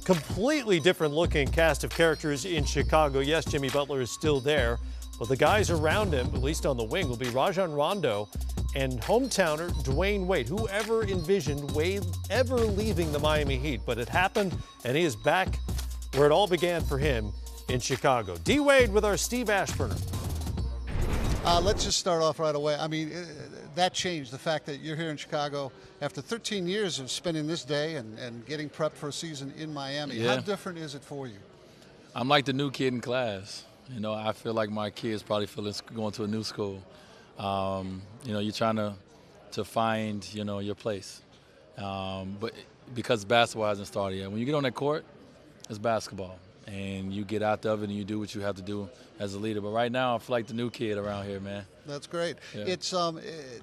Completely different looking cast of characters in Chicago. Yes, Jimmy Butler is still there, but the guys around him, at least on the wing, will be Rajon Rondo and hometowner Dwyane Wade. Whoever envisioned Wade ever leaving the Miami Heat, but it happened, and he is back where it all began for him in Chicago. D. Wade with our Steve Ashburner. Let's just start off right away. I mean, that changed, the fact that you're here in Chicago after 13 years of spending this day and getting prepped for a season in Miami. Yeah. How different is it for you? I'm like the new kid in class. You know, I feel like my kids probably feel it's going to a new school. You know, you're trying to find, you know, your place. But because basketball hasn't started yet. When you get on that court, it's basketball. And you get out of it and you do what you have to do as a leader. But right now, I feel like the new kid around here, man. That's great. Yeah. It's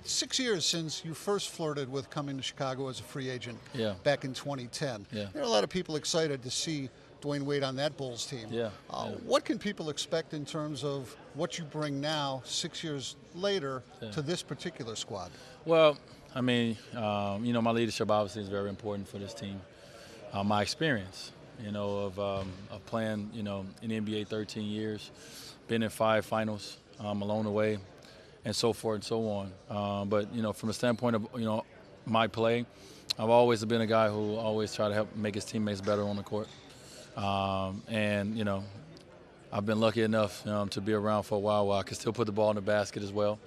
6 years since you first flirted with coming to Chicago as a free agent back in 2010. Yeah. There are a lot of people excited to see Dwyane Wade on that Bulls team. Yeah. What can people expect in terms of what you bring now, 6 years later, to this particular squad? Well, I mean, you know, my leadership obviously is very important for this team. My experience, you know, of playing, you know, in the NBA 13 years, been in 5 finals along the way, and so forth and so on. But, you know, from the standpoint of, you know, my play, I've always been a guy who always try to help make his teammates better on the court. And, you know, I've been lucky enough to be around for a while where I can still put the ball in the basket as well.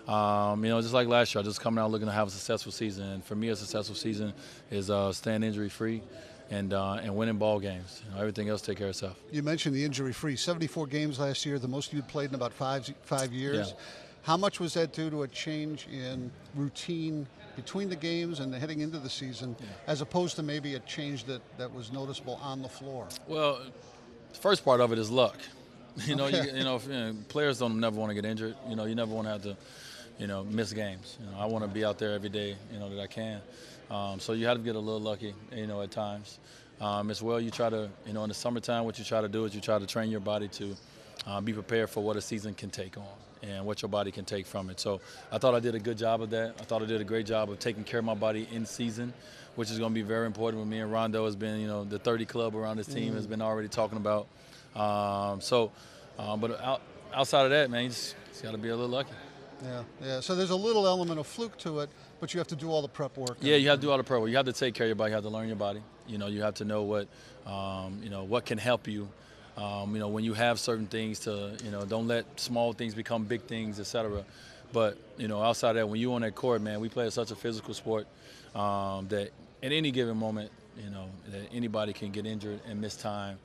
You know, just like last year, I just coming out looking to have a successful season. And for me, a successful season is staying injury-free and winning ball games. You know, everything else take care of itself. You mentioned the injury-free. 74 games last year, the most you'd played in about five years. Yeah. How much was that due to a change in routine between the games and heading into the season, as opposed to maybe a change that was noticeable on the floor? Well, the first part of it is luck. You know, players don't never want to get injured. You know, you never want to have to, you know, miss games. You know, I want to be out there every day, you know, that I can. So you have to get a little lucky, you know, at times. As well, you try to, you know, in the summertime, what you try to do is you try to train your body to be prepared for what a season can take on and what your body can take from it. So I thought I did a good job of that. I thought I did a great job of taking care of my body in season, which is going to be very important. With me and Rondo has been, you know, the 30 club around this team has been already talking about. But outside of that, man, you just got to be a little lucky. Yeah. So there's a little element of fluke to it, but you have to do all the prep work. Yeah, you have to do all the prep work. You have to take care of your body. You have to learn your body. You know, you have to know what, you know, what can help you. You know, when you have certain things to, you know, don't let small things become big things, etc. But, you know, outside of that, when you're on that court, man, we play such a physical sport that at any given moment, you know, that anybody can get injured and miss time.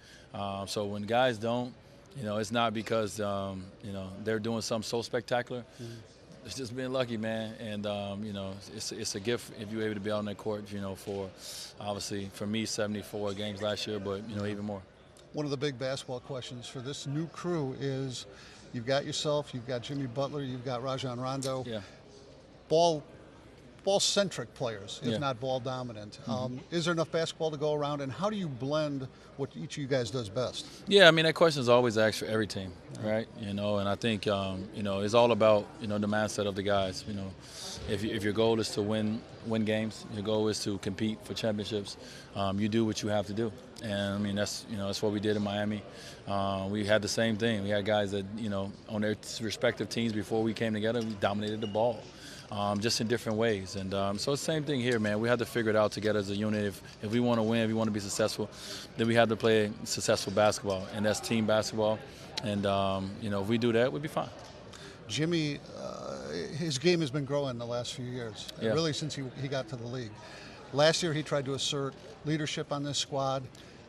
So when guys don't, you know, it's not because, you know, they're doing something so spectacular. It's just being lucky, man. And, you know, it's a gift if you're able to be out on that court, you know, for, obviously, for me, 74 games last year, but, you know, even more. One of the big basketball questions for this new crew is you've got yourself, you've got Jimmy Butler, you've got Rajon Rondo. Yeah. Ball-centric players, if not ball-dominant. Is there enough basketball to go around, and how do you blend what each of you guys does best? Yeah, I mean, that question is always asked for every team, right? You know, and I think, you know, it's all about, you know, the mindset of the guys. You know, if your goal is to win games, your goal is to compete for championships, you do what you have to do. And, I mean, that's, you know, that's what we did in Miami. We had the same thing. We had guys that, you know, on their respective teams before we came together, we dominated the ball. Just in different ways. And so it's the same thing here, man. We have to figure it out together as a unit. If we want to win, if we want to be successful, then we have to play successful basketball, and that's team basketball. And, you know, if we do that, we'll be fine. Jimmy, his game has been growing the last few years, really since he got to the league. Last year he tried to assert leadership on this squad.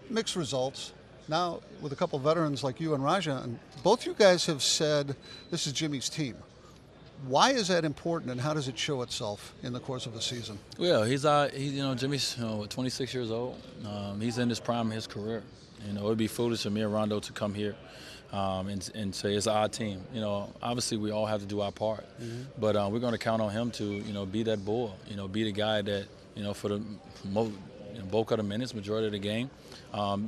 Mixed results. Now, with a couple of veterans like you and Rajon, both you guys have said this is Jimmy's team. Why is that important, and how does it show itself in the course of the season? Well, he's you know, Jimmy's 26 years old. He's in his prime of his career. You know, it would be foolish for me and Rondo to come here and say it's our team. You know, obviously we all have to do our part, but we're going to count on him to, you know, be that bull. You know, be the guy that, you know, for the bulk of the minutes, majority of the game,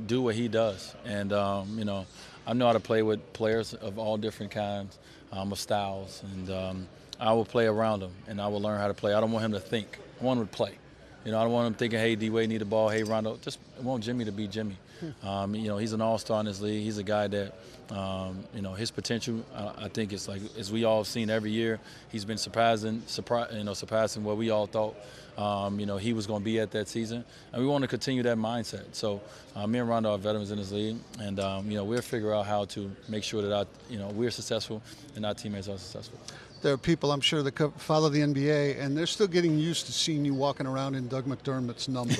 do what he does. And you know, I know how to play with players of all different kinds. Of styles, and I will play around him, and I will learn how to play. I don't want him to think. I want him to play. You know, I don't want them thinking, hey, D-Wade need the ball, hey, Rondo. Just want Jimmy to be Jimmy. You know, he's an all-star in this league. He's a guy that, you know, his potential, I think it's like, as we all have seen every year, he's been surpassing what we all thought, you know, he was going to be at that season. And we want to continue that mindset. So me and Rondo are veterans in this league, and, you know, we'll figure out how to make sure that, you know, we're successful and our teammates are successful. There are people, I'm sure, that follow the NBA, and they're still getting used to seeing you walking around in Doug McDermott's number.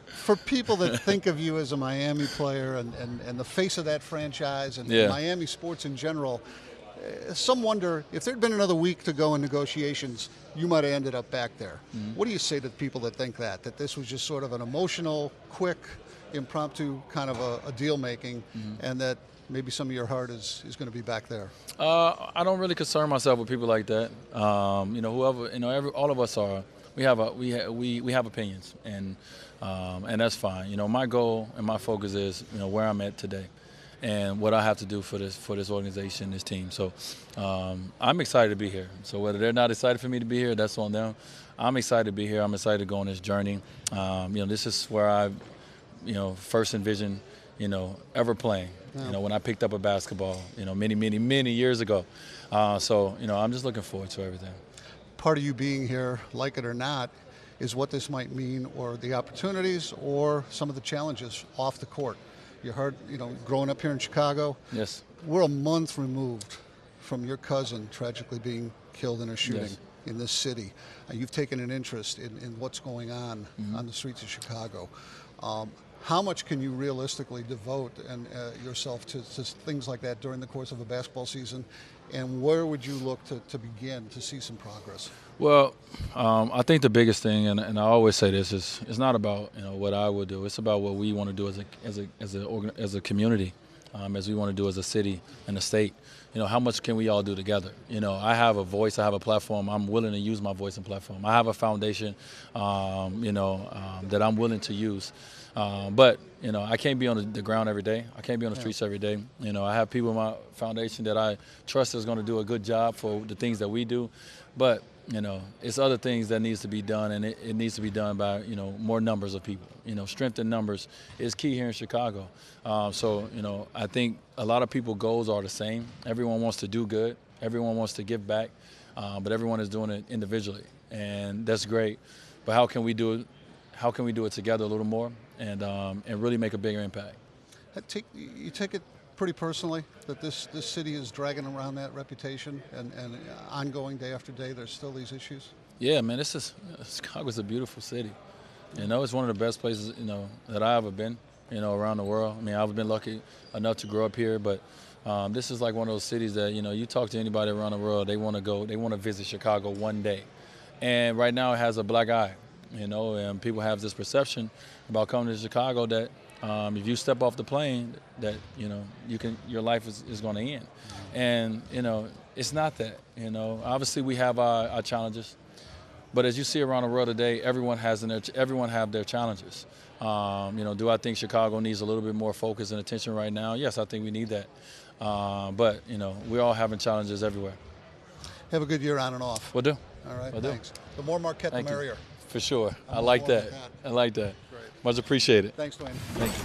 For people that think of you as a Miami player and the face of that franchise and Miami sports in general, some wonder if there'd been another week to go in negotiations, you might have ended up back there. What do you say to people that think that this was just sort of an emotional, quick, impromptu kind of a deal-making, and that maybe some of your heart is going to be back there? I don't really concern myself with people like that. You know, whoever, you know, all of us are. We have opinions, and that's fine. You know, my goal and my focus is, you know, where I'm at today, and what I have to do for this organization, this team. So I'm excited to be here. So whether they're not excited for me to be here, that's on them. I'm excited to be here. I'm excited to go on this journey. You know, this is where I, you know, first envisioned, you know, ever playing. You know, when I picked up a basketball, you know, many years ago. So, you know, I'm just looking forward to everything. Part of you being here, like it or not, is what this might mean, or the opportunities, or some of the challenges off the court. You heard, you know, growing up here in Chicago. Yes. We're a month removed from your cousin tragically being killed in a shooting in this city. You've taken an interest in what's going on the streets of Chicago. How much can you realistically devote yourself to things like that during the course of a basketball season, and where would you look to begin to see some progress? Well, I think the biggest thing, and I always say this, is it's not about, you know, what I would do. It's about what we want to do as a community, as we want to do as a city and a state. You know, how much can we all do together? You know, I have a voice, I have a platform. I'm willing to use my voice and platform. I have a foundation, you know, that I'm willing to use. But, you know, I can't be on the ground every day. I can't be on the streets every day. You know, I have people in my foundation that I trust is going to do a good job for the things that we do. But, you know, it's other things that needs to be done, and it needs to be done by, you know, more numbers of people. You know, strength in numbers is key here in Chicago. So, you know, I think a lot of people's goals are the same. Everyone wants to do good. Everyone wants to give back. But everyone is doing it individually, and that's great. But how can we do it? How can we do it together a little more and really make a bigger impact? You take it pretty personally that this city is dragging around that reputation, and ongoing day after day there's still these issues? Yeah, man, Chicago's a beautiful city. You know, it's one of the best places, you know, that I've ever been, you know, around the world. I mean, I've been lucky enough to grow up here, but this is like one of those cities that, you know, you talk to anybody around the world, they want to visit Chicago one day. And right now it has a black eye. You know, and people have this perception about coming to Chicago that if you step off the plane, that, you know, your life is going to end. And, you know, it's not that. You know, obviously we have our challenges, but as you see around the world today, everyone have their challenges. You know, do I think Chicago needs a little bit more focus and attention right now? Yes, I think we need that. But, you know, we're all having challenges everywhere. Have a good year on and off. We'll do. All right, we'll thanks. The more Marquette, the merrier. For sure. I like that. I like that. Great. Much appreciated. Thanks, Dwyane. Thank you.